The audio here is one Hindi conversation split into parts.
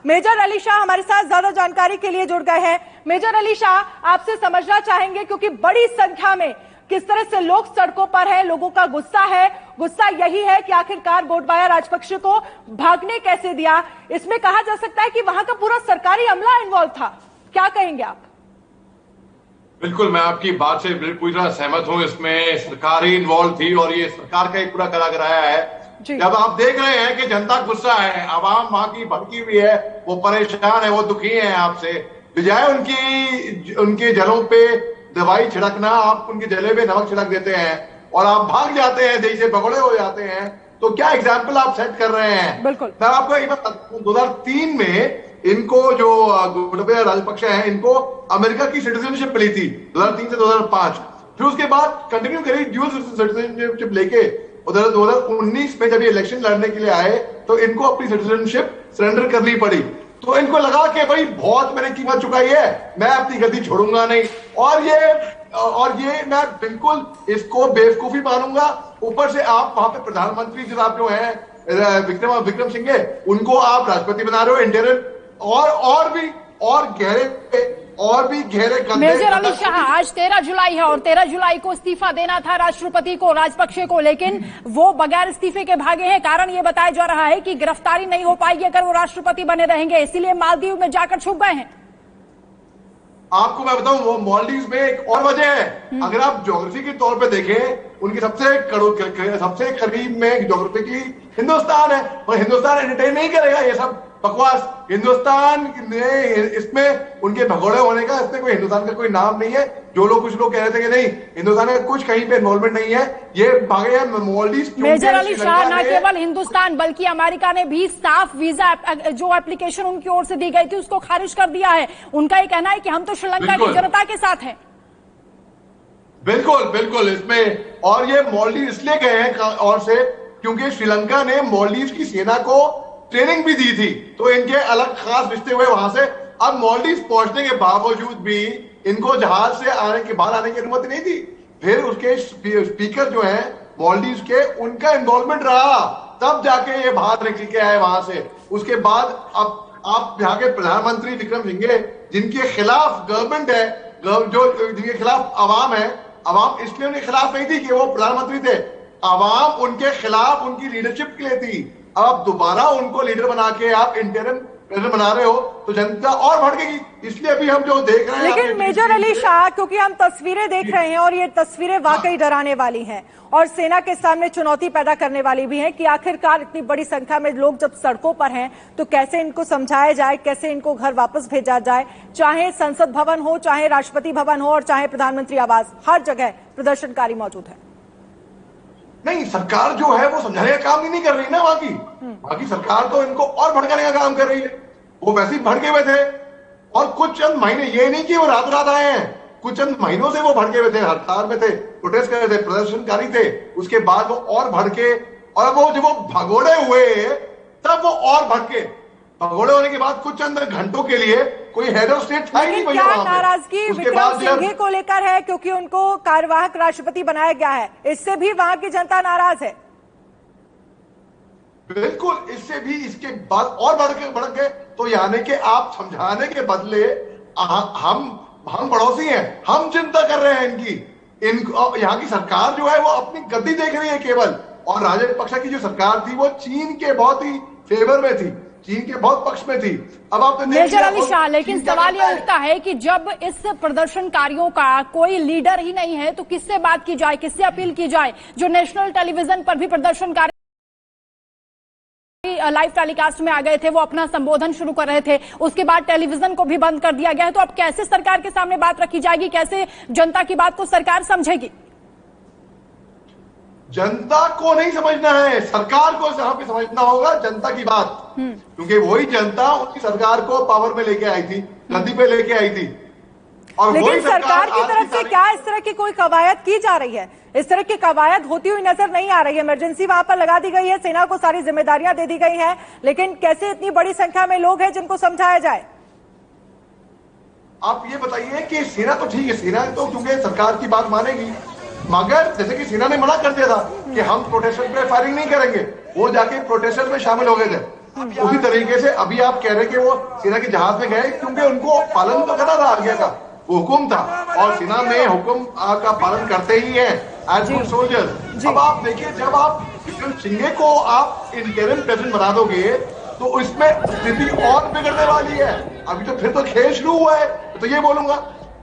मेजर अली शाह हमारे साथ ज्यादा जानकारी के लिए जुड़ गए हैं। मेजर अली शाह, आपसे समझना चाहेंगे क्योंकि बड़ी संख्या में किस तरह से लोग सड़कों पर हैं, लोगों का गुस्सा है। गुस्सा यही है कि आखिरकार गोटबाया राजपक्षे को भागने कैसे दिया। इसमें कहा जा सकता है कि वहां का पूरा सरकारी अमला इन्वॉल्व था। क्या कहेंगे आप? बिल्कुल, मैं आपकी बात से पूरी तरह सहमत हूं। इसमें सरकार ही इन्वॉल्व थी और ये सरकार का एक पूरा करा कराया है। जब आप देख रहे हैं कि जनता गुस्सा है, आवाम वहां की भड़की हुई है, वो परेशान है, वो दुखी है आपसे, बजाय उनके जलों पे दवाई छिड़कना, आप उनके जले पे नमक छिड़क देते हैं और आप भाग जाते हैं, देश से भगोड़े हो जाते हैं। तो क्या एग्जाम्पल आप सेट कर रहे हैं? बिल्कुल। मैं आपको एक बात, 2003 में इनको जो गोटबाया राजपक्षे हैं, इनको अमेरिका की सिटीजनशिप मिली थी 2003 से 2005। फिर उसके बाद कंटिन्यू करी ड्यूअल सिटीजनशिप लेके उधर 2019 में जब ये इलेक्शन लड़ने के लिए आए तो इनको अपनी सिटीजनशिप सरेंडर करनी पड़ी। तो इनको लगा कि भाई बहुत मैंने कीमत चुकाई है, मैं अपनी गद्दी छोड़ूंगा नहीं। और ये मैं बिल्कुल इसको बेवकूफी मानूंगा। ऊपर से आप वहां पे प्रधानमंत्री जनाब जो है विक्रम सिंघे, उनको आप राष्ट्रपति बना रहे हो इंटरिम, और भी गहरे मेजर अली शाह, आज 13 जुलाई है और 13 जुलाई को इस्तीफा देना था राष्ट्रपति को, राजपक्षे को, लेकिन वो बगैर इस्तीफे के भागे हैं। कारण ये बताया जा रहा है कि गिरफ्तारी नहीं हो पाएगी अगर वो राष्ट्रपति बने रहेंगे, इसीलिए मालदीव में जाकर छुप गए हैं। आपको मैं बताऊं, वो मालदीव में एक और वजह है। अगर आप ज्योग्राफी के तौर पे देखें, उनकी सबसे करीब में ज्योग्राफिकली हिंदुस्तान है, और हिंदुस्तान एंटरटेन नहीं करेगा ये सब बकवास। हिंदुस्तान ने इसमें उनके भगोड़े होने का, इसमें कोई हिंदुस्तान का कोई नाम नहीं है। कुछ लोग कह रहे थे कि नहीं, हिंदुस्तान का कुछ कहीं पे इन्वॉल्वमेंट नहीं है, ये भागे हैं मालदीव। मेजर अली शाह, न केवल हिंदुस्तान बल्कि अमेरिका ने भी साफ वीजा जो एप्लीकेशन उनकी ओर से दी गई थी उसको खारिज कर दिया है। उनका ये कहना है कि हम तो श्रीलंका की जनता के साथ हैं। बिल्कुल इसमें, और ये मालदीव इसलिए गए हैं और से क्योंकि श्रीलंका ने मालदीव की सेना को ट्रेनिंग भी दी थी, तो इनके अलग खास रिश्ते हुए वहां से। अब मालदीव पहुंचने के बावजूद भी इनको जहाज से बाहर आने की अनुमति नहीं थी। फिर उसके स्पीकर जो है मालदीव के, उनका इन्वॉल्वमेंट रहा, तब जाके ये बाहर निकल के आए वहां से। उसके बाद अब आप यहाँ के प्रधानमंत्री विक्रम सिंघे, जिनके खिलाफ गवर्नमेंट है, जिनके खिलाफ अवाम है, अवाम इसलिए उनके खिलाफ नहीं थी कि वो प्रधानमंत्री थे, अवाम उनके खिलाफ उनकी लीडरशिप के लिए थी। अब दोबारा उनको लीडर बना के आप इंटरिम प्रेसिडेंट बना रहे हो तो जनता और भड़केगी। इसलिए अभी हम जो देख रहे हैं, लेकिन मेजर अली शाह, क्योंकि हम तस्वीरें देख रहे हैं और ये तस्वीरें वाकई डराने वाली हैं और सेना के सामने चुनौती पैदा करने वाली भी हैं कि आखिरकार इतनी बड़ी संख्या में लोग जब सड़कों पर हैं तो कैसे इनको समझाया जाए, कैसे इनको घर वापस भेजा जाए। चाहे संसद भवन हो, चाहे राष्ट्रपति भवन हो और चाहे प्रधानमंत्री आवास, हर जगह प्रदर्शनकारी मौजूद है। नहीं, सरकार जो है वो समझाने का काम ही नहीं कर रही ना। वहां की सरकार तो इनको और भड़काने का काम कर रही है। वो वैसे ही भड़के हुए थे और कुछ चंद महीने, ये नहीं कि वो रात रात आए हैं, कुछ चंद महीनों से वो भड़के हुए थे, हड़ताल में थे, प्रोटेस्ट कर रहे थे, प्रदर्शनकारी थे। उसके बाद वो और भड़के, और वो जब वो भगोड़े हुए तब वो और भड़के। भगोड़े होने के बाद कुछ चंद घंटों के लिए कोई हेड ऑफ स्टेट था ही नहीं। क्या नाराजगी विक्रम सिंघे को लेकर है क्योंकि उनको कार्यवाहक राष्ट्रपति बनाया गया है, इससे भी वहां की जनता नाराज है? बिल्कुल, इससे भी, इसके बाद और बढ़ गए। तो यानी कि आप समझाने के बदले हम पड़ोसी हैं, हम चिंता कर रहे हैं इनको। यहाँ की सरकार जो है वो अपनी गद्दी देख रही है केवल। और राजपक्षा की जो सरकार थी वो चीन के बहुत ही फेवर में थी, चीन के बहुत पक्ष में थी। अब आप मेजर अली शाह, लेकिन सवाल यह उठता है कि जब इस प्रदर्शनकारियों का कोई लीडर ही नहीं है तो किससे बात की जाए, किससे अपील की जाए? जो नेशनल टेलीविजन पर भी प्रदर्शनकारी लाइव टेलीकास्ट में आ गए थे, वो अपना संबोधन शुरू कर रहे थे, उसके बाद टेलीविजन को भी बंद कर दिया गया है। तो अब कैसे सरकार के सामने बात रखी जाएगी, कैसे जनता की बात को सरकार समझेगी? जनता को नहीं समझना है, सरकार को यहाँ पे समझना होगा जनता की बात, क्योंकि वही जनता उनकी सरकार को पावर में लेके आई थी, गद्दी पे लेके आई थी। और लेकिन सरकार की तरफ से क्या इस तरह की कोई कवायद की जा रही है? इस तरह की कवायद होती हुई नजर नहीं आ रही है। इमरजेंसी वहां पर लगा दी गई है, सेना को सारी जिम्मेदारियां दे दी गई हैं, लेकिन कैसे इतनी बड़ी संख्या में लोग हैं जिनको समझाया जाए? आप ये बताइए कि सेना तो ठीक है, सेना तो क्योंकि सरकार की बात मानेगी, मगर जैसे कि सेना ने मना कर दिया था कि हम प्रोटेस्टर पे फायरिंग नहीं करेंगे, वो जाके प्रोटेस्टर में शामिल हो गए थे। उसी तरीके से अभी आप कह रहे हैं कि वो सेना के जहाज में गए क्योंकि उनको पालन तो करना था आज्ञा का, हुक्म था, और सेना में हुक्म का पालन करते ही हैं एज गुड सोल्जर्स। अब आप देखिए, जब आप विक्रम सिंघे को आप इंटरिम प्रेसिडेंट बना दोगे तो इसमें स्थिति और बिगड़ने वाली है। अभी तो फिर तो खेल शुरू हुआ है, तो ये बोलूंगा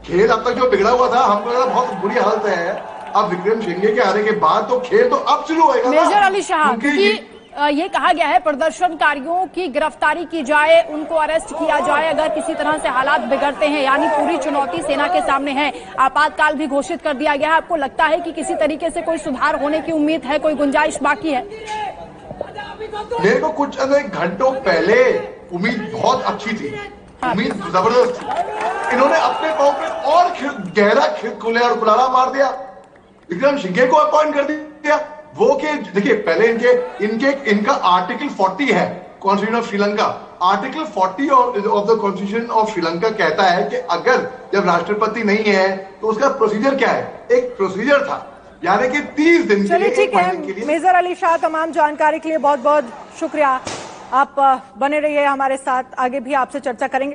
खेल अब तक जो बिगड़ा हुआ था हमको लगा बहुत बुरी हालत है। अब विक्रम सिंघे के आने के बाद तो खेल तो अब शुरू होएगा। मेजर अली शाह, क्योंकि ये कहा गया है प्रदर्शनकारियों की गिरफ्तारी की जाए, उनको अरेस्ट किया जाए अगर किसी तरह से हालात बिगड़ते हैं, यानी पूरी चुनौती सेना के सामने है। आपातकाल भी घोषित कर दिया गया है। आपको लगता है कि किसी तरीके से कोई सुधार होने की उम्मीद है, कोई गुंजाइश बाकी है? मेरे को कुछ घंटों पहले उम्मीद बहुत अच्छी थी, उम्मीद जबरदस्त थी। इन्होंने अपने पांव पे और गहरा कुल्हाड़ा मार दिया, विक्रम सिंघे को अपॉइंट कर दिया। वो के देखिए, पहले इनका आर्टिकल 40 है constitution of Sri Lanka. Article 40 of the constitution of Sri Lanka कहता है कि अगर जब राष्ट्रपति नहीं है तो उसका प्रोसीजर क्या है, एक प्रोसीजर था, यानी कि 30 दिन के लिए। ठीक है मेजर अली शाह, तमाम जानकारी के लिए बहुत बहुत शुक्रिया। आप बने रहिए हमारे साथ, आगे भी आपसे चर्चा करेंगे।